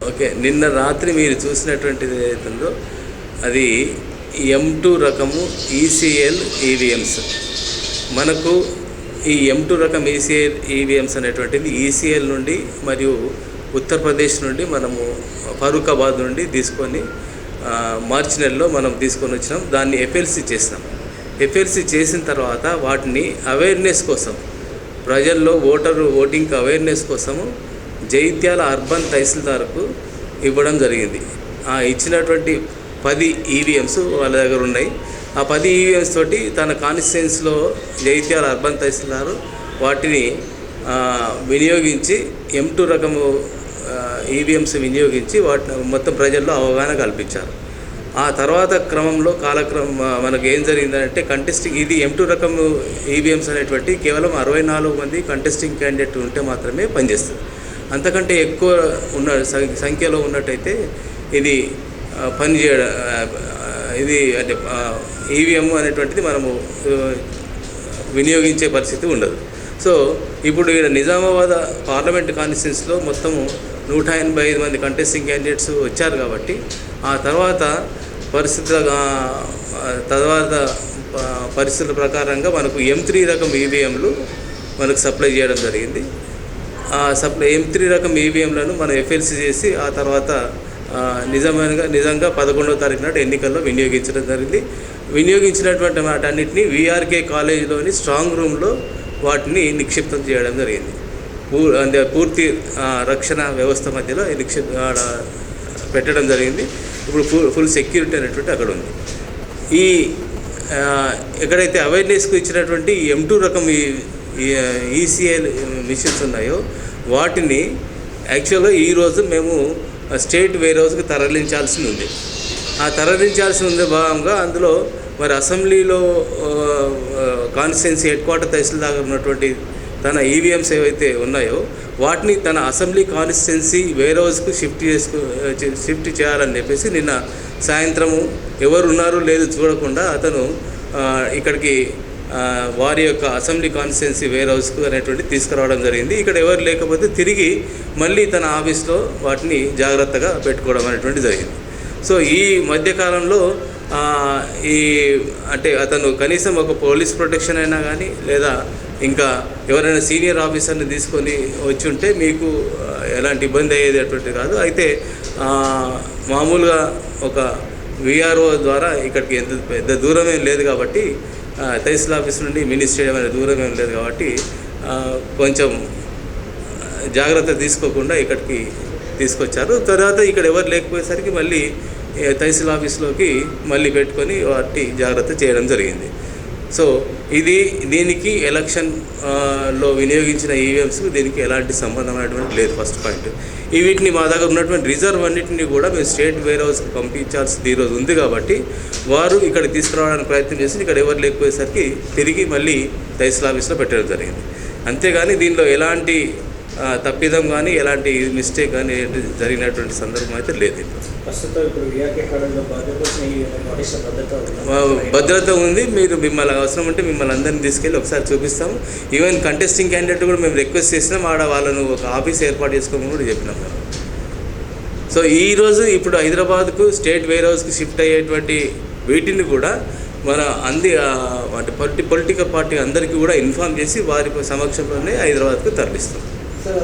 Okay, నిన్న రాత్రి మీరు చూసినటువంటిది ఏదైతుందో అది M2 రకము ఈసీఎల్ ఈవీఎంస్. మనకు ఈ M2 రకం ఈసీఎల్ ఈవీఎంస్ అనేటువంటిది ఈసీఎల్ నుండి మరియు ఉత్తరప్రదేశ్ నుండి మనము ఫరూఖాబాద్ నుండి తీసుకొని మార్చి నెలలో మనం తీసుకొని వచ్చినాం. దాన్ని ఎఫ్ఎల్సీ చేసినాం. ఎఫ్ఎల్సీ చేసిన తర్వాత వాటిని అవేర్నెస్ కోసం, ప్రజల్లో ఓటింగ్ అవేర్నెస్ కోసము జైత్యాల అర్బన్ తహసీల్దార్కు ఇవ్వడం జరిగింది. ఇచ్చినటువంటి 10 ఈవీఎంస్ వాళ్ళ దగ్గర ఉన్నాయి. ఆ 10 ఈవీఎంస్ తోటి తన కాన్స్టిట్యుయెన్సీలో జైత్యాల అర్బన్ తహసీల్దారు వాటిని వినియోగించి M2 రకము ఈవీఎంస్ వినియోగించి వాటిని మొత్తం ప్రజల్లో అవగాహన కల్పించారు. ఆ తర్వాత క్రమంలో మనకు ఏం జరిగిందంటే కంటెస్టింగ్ ఇది M2 రకం ఈవీఎంస్ అనేటువంటి కేవలం 64 మంది కంటెస్టింగ్ క్యాండిడేట్ ఉంటే మాత్రమే పనిచేస్తుంది. అంతకంటే ఎక్కువ సంఖ్యలో ఉన్నట్టయితే ఇది పనిచేయడం ఇది అంటే ఈవీఎం అనేటువంటిది మనము వినియోగించే పరిస్థితి ఉండదు. సో ఇప్పుడు ఇక్కడ నిజామాబాద్ పార్లమెంట్ కాన్స్టిట్యున్సీలో మొత్తము 185 మంది కంటెస్టింగ్ క్యాండిడేట్స్ వచ్చారు కాబట్టి ఆ తర్వాత పరిస్థితుల ప్రకారంగా మనకు M3 రకం ఈవీఎంలు మనకు సప్లై చేయడం జరిగింది. M3 రకం ఈవీఎంలను మనం ఎఫ్ఎల్సీ చేసి ఆ తర్వాత నిజంగా 11వ తారీఖు నాడు ఎన్నికల్లో వినియోగించడం జరిగింది. వినియోగించినటువంటి వాటన్నిటిని VRK కాలేజీలోని స్ట్రాంగ్ రూమ్లో వాటిని నిక్షిప్తం చేయడం జరిగింది. పూర్తి రక్షణ వ్యవస్థ మధ్యలో పెట్టడం జరిగింది. ఇప్పుడు ఫుల్ సెక్యూరిటీ అనేటువంటి అక్కడ ఉంది. ఎక్కడైతే అవేర్నెస్కు ఇచ్చినటువంటి M2 రకం ఈసీఎల్ మిషన్స్ ఉన్నాయో వాటిని యాక్చువల్గా ఈరోజు మేము స్టేట్ వేర్ హౌస్కి తరలించాల్సి ఉంది. తరలించాల్సి ఉంది భాగంగా అందులో మరి అసెంబ్లీలో కాన్స్టిట్యుయెన్సీ హెడ్ క్వార్టర్ తహసీల్దార్ ఉన్నటువంటి తన ఈవీఎంస్ ఏవైతే ఉన్నాయో వాటిని తన అసెంబ్లీ కాన్స్టిట్యుయెన్సీ వేర్ హౌస్కు షిఫ్ట్ చేయాలని చెప్పేసి నిన్న సాయంత్రము ఎవరు ఉన్నారో లేదు చూడకుండా అతను ఇక్కడికి వారి యొక్క అసెంబ్లీ కాన్స్టిట్యుయెన్సీ వేర్ హౌస్కు అనేటువంటి తీసుకురావడం జరిగింది. ఇక్కడ ఎవరు లేకపోతే తిరిగి మళ్ళీ తన ఆఫీస్లో వాటిని జాగ్రత్తగా పెట్టుకోవడం అనేటువంటి జరిగింది. సో ఈ మధ్యకాలంలో అంటే అతను కనీసం ఒక పోలీస్ ప్రొటెక్షన్ అయినా కానీ లేదా ఇంకా ఎవరైనా సీనియర్ ఆఫీసర్ని తీసుకొని వచ్చి ఉంటే మీకు ఎలాంటి ఇబ్బంది అయ్యేటటువంటి కాదు. అయితే మామూలుగా ఒక VRO ద్వారా ఇక్కడికి పెద్ద దూరం ఏం లేదు కాబట్టి తహసీల్ ఆఫీస్ నుండి మినీ స్టేడియం అనే దూరం ఏం లేదు కాబట్టి కొంచెం జాగ్రత్త తీసుకోకుండా ఇక్కడికి తీసుకొచ్చారు. తర్వాత ఇక్కడ ఎవరు లేకపోయేసరికి మళ్ళీ తహసీల్ ఆఫీస్లోకి మళ్ళీ పెట్టుకొని వాటి జాగ్రత్త చేయడం జరిగింది. సో దీనికి ఎలక్షన్లో వినియోగించిన ఈవీఎంస్కు దీనికి ఎలాంటి సంబంధం అనేటువంటి లేదు. First point. వీటిని మా దగ్గర ఉన్నటువంటి రిజర్వ్ అన్నింటినీ కూడా మేము స్టేట్ వేర్ హౌస్కి పంపించాల్సింది ఈరోజు ఉంది కాబట్టి వారు ఇక్కడ తీసుకురావడానికి ప్రయత్నం చేసి ఇక్కడ ఎవరు లేకపోయేసరికి తిరిగి మళ్ళీ తహసీల్ ఆఫీస్లో పెట్టడం జరిగింది. అంతేగాని దీనిలో ఎలాంటి తప్పిదం కానీ ఎలాంటి మిస్టేక్ కానీ జరిగినటువంటి సందర్భం అయితే లేదు. భద్రత ఉంది. మీరు మిమ్మల్ని అవసరం ఉంటే మిమ్మల్ని అందరినీ తీసుకెళ్ళి ఒకసారి చూపిస్తాము. ఈవెన్ కంటెస్టింగ్ క్యాండిడేట్ కూడా మేము రిక్వెస్ట్ చేసినాం. వాళ్ళను ఒక ఆఫీస్ ఏర్పాటు చేసుకోమని కూడా చెప్పినాం. సో ఈరోజు ఇప్పుడు హైదరాబాద్కు స్టేట్ వేర్ హౌస్కి షిఫ్ట్ అయ్యేటువంటి వీటిని కూడా మన అంటే పొలిటికల్ పార్టీ అందరికీ కూడా ఇన్ఫార్మ్ చేసి వారి సమక్షంలోనే హైదరాబాద్కు తరలిస్తాం.